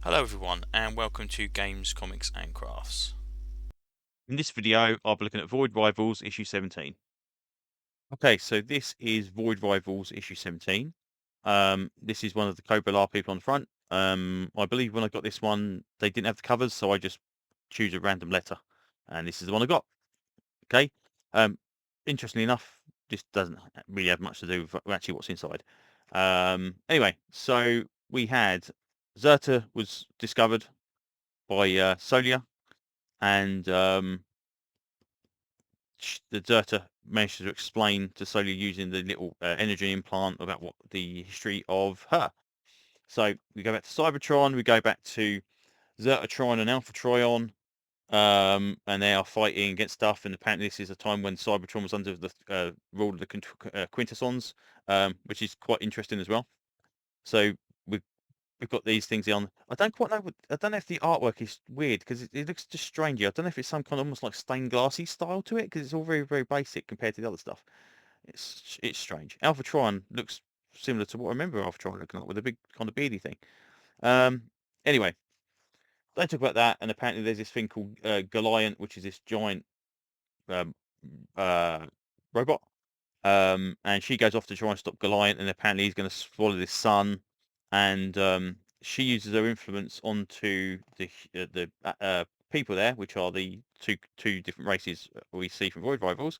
Hello everyone and welcome to Games, Comics and Crafts. In this video, I'll be looking at Void Rivals issue 17. Okay, so this is Void Rivals issue 17. This is one of the Cobra people on the front. I believe when I got this one, they didn't have the covers, so I just choose a random letter, and this is the one I got. Okay. Interestingly enough, this doesn't really have much to do with actually what's inside. Anyway, so we had Zerta was discovered by Solia, and the Zerta managed to explain to Solia using the little energy implant about what the history of her. So we go back to Cybertron, we go back to Zertatron and Alphatron, and they are fighting against stuff. And apparently, this is a time when Cybertron was under the rule of the Quintessons, which is quite interesting as well. So we've we've got these things on. I don't quite know. I don't know if the artwork is weird because it looks just strange. I don't know if it's some kind of almost like stained glassy style to it because it's all very basic compared to the other stuff. It's strange. Alphatron looks similar to what I remember Alphatron looking like with a big kind of beardy thing. Um, anyway, they talk about that, and apparently there's this thing called Goliant, which is this giant um, uh, robot. And she goes off to try and stop Goliath, and apparently he's going to swallow this sun. And she uses her influence onto the people there, which are the two different races we see from Void Rivals,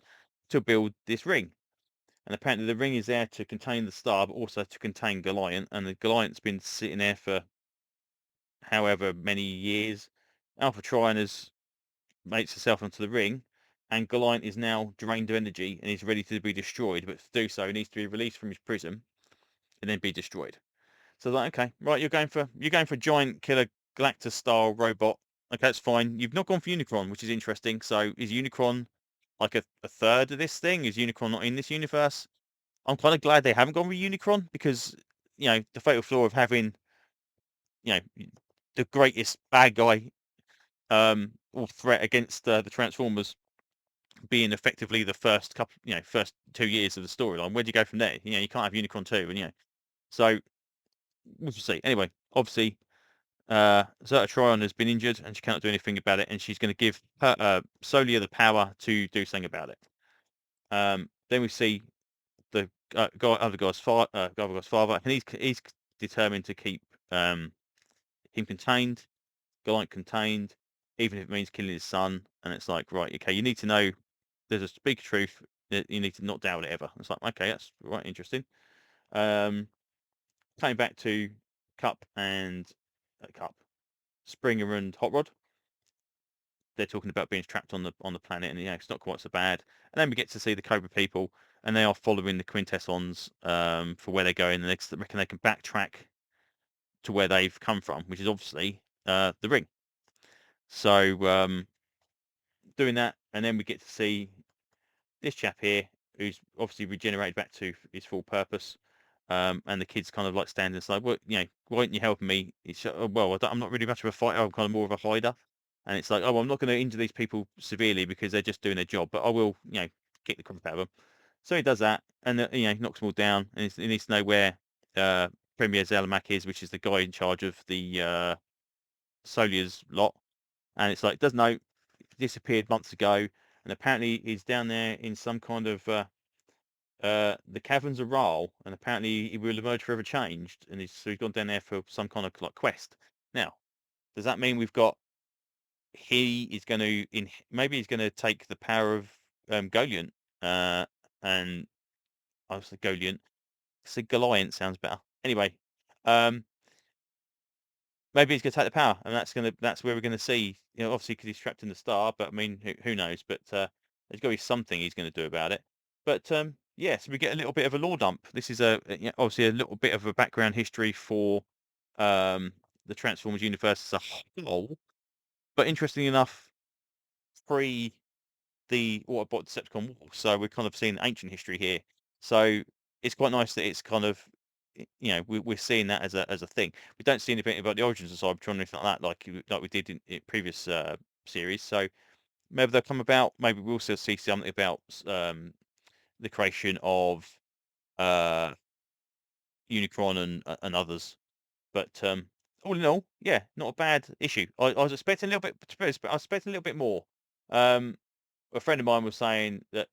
to build this ring. And apparently the ring is there to contain the star, but also to contain Goliath. And the Goliath's been sitting there for however many years. Alpha Trion has mates herself onto the ring, and Goliath is now drained of energy and is ready to be destroyed. But to do so, he needs to be released from his prison and then be destroyed. So like, okay, right, you're going for a giant killer Galactus style robot. Okay, that's fine. You've not gone for Unicron, which is interesting. So is Unicron like a third of this thing? Is Unicron not in this universe? I'm kind of glad they haven't gone with Unicron because the fatal flaw of having you know the greatest bad guy or threat against the Transformers being effectively the first 2 years of the storyline. Where do you go from there? You can't have Unicron 2, and so we'll see. Anyway, obviously, Zerta Trion has been injured, and she cannot do anything about it, and she's going to give her Solia the power to do something about it. Then we see the other guy's father, and he's determined to keep him contained, Goliath contained, even if it means killing his son. And it's like, right, okay, you need to know there's a big truth that you need to not doubt it ever. It's like, okay, that's right, interesting. Um, Coming back to Cup, Springer and Hot Rod. They're talking about being trapped on the planet, and it's not quite so bad. And then we get to see the Cobra people, and they are following the Quintessons for where they're going, and they reckon they can backtrack to where they've come from, which is obviously the ring. So doing that, and then we get to see this chap here, who's obviously regenerated back to his full purpose. And the kid's kind of like standing aside. Well, why aren't you helping me? It's well, I'm not really much of a fighter. I'm kind of more of a hider. And it's like, oh, I'm not going to injure these people severely because they're just doing their job, but I will, kick the crap out of them. So he does that, and he knocks them all down, and he needs to know where Premier Zalamak is, which is the guy in charge of the Solia's lot. And it's like, doesn't know, disappeared months ago, and apparently he's down there in some kind of the caverns of Raal, and apparently he will emerge forever changed, and he's gone down there for some kind of like quest. Now, does that mean we've got he is going to maybe he's going to take the power of Goliant, and I was Goliant. So Goliant sounds better. Anyway, um, maybe he's going to take the power, and that's where we're going to see. Obviously because he's trapped in the star, but I mean, who knows? But there's got to be something he's going to do about it. But yeah, so we get a little bit of a lore dump. This is obviously a little bit of a background history for um, the Transformers universe as a whole. But interestingly enough, pre the Autobot Decepticon War, so we're kind of seeing ancient history here. So it's quite nice that it's kind of we're seeing that as a thing. We don't see anything about the origins of Cybertron or anything like that, like we did in previous series. So maybe they'll come about. Maybe we'll also see something about the creation of uh, Unicron and others. But all in all, yeah, not a bad issue. I was expecting a little bit, I was expecting a little bit more. Um, a friend of mine was saying that,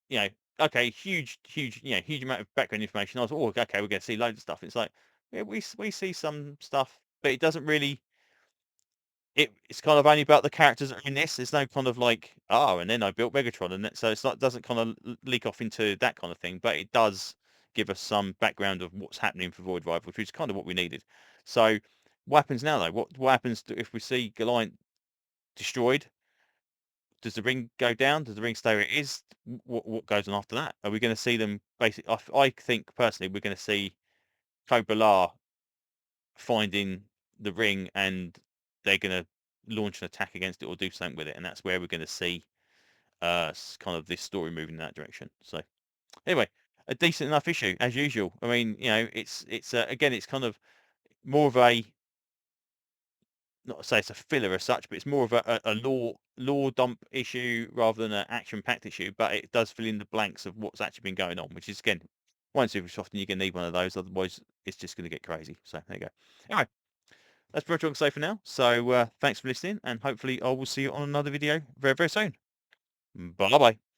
you know, okay, huge, huge amount of background information. I was, oh, okay, we're going to see loads of stuff. It's like, yeah, we see some stuff, but it doesn't really. It's kind of only about the characters that are in this. There's no kind of like, oh, and then I built Megatron, and so it's not doesn't kind of leak off into that kind of thing. But it does give us some background of what's happening for Void Rivals, which is kind of what we needed. So, what happens now though? What happens if we see Goliath destroyed? Does the ring go down? Does the ring stay where it is? What goes on after that? Are we going to see them basically? I think personally, we're going to see Cobra finding the ring, and they're going to launch an attack against it or do something with it, and that's where we're going to see kind of this story moving in that direction. So anyway, a decent enough issue as usual. I mean, it's again, it's kind of more of a, not to say it's a filler as such, but it's more of a lore dump issue rather than an action packed issue. But it does fill in the blanks of what's actually been going on, which is again, one super soft, and you're going to need one of those. Otherwise, it's just going to get crazy. So there you go. Anyway, that's pretty much all I can say for now. So thanks for listening, and hopefully I will see you on another video very, very soon. Bye bye.